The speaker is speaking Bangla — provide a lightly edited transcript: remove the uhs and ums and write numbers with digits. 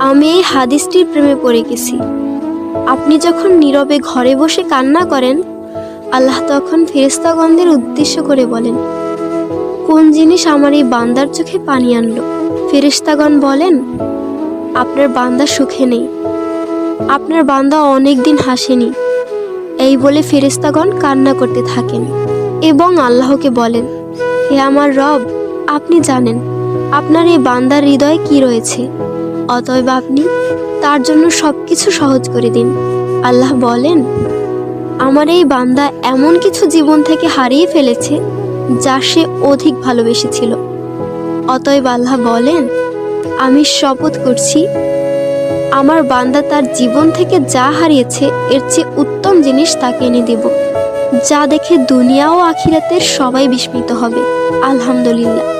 আমি এই হাদিসটির প্রেমে পড়ে গেছি। আপনি যখন নীরবে ঘরে বসে কান্না করেন, আল্লাহ তখন ফেরেশতাগণদের উদ্দেশ্য করে বলেন, কোন জিনিস আমার এই বান্দার চোখে পানি আনলো? ফেরেশতাগণ বলেন, আপনার বান্দা সুখে নেই, আপনার বান্দা অনেক দিন হাসেনি। এই বলে ফেরেশতাগণ কান্না করতে থাকেন এবং আল্লাহকে বলেন, হে আমার রব, আপনি জানেন আপনার এই বান্দার হৃদয়ে কি রয়েছে, অতএব আপনি তার জন্য সবকিছু সহজ করে দিন। আল্লাহ বলেন, আমার এই বান্দা এমন কিছু জীবন থেকে হারিয়ে ফেলেছে যা সে অধিক ভালোবেসেছিল। অতএব আল্লাহ বলেন, আমি শপথ করছি, আমার বান্দা তার জীবন থেকে যা হারিয়েছে এর চেয়ে উত্তম জিনিস তাকে এনে দেব, যা দেখে দুনিয়া ও আখিরাতের সবাই বিস্মিত হবে। আলহামদুলিল্লাহ।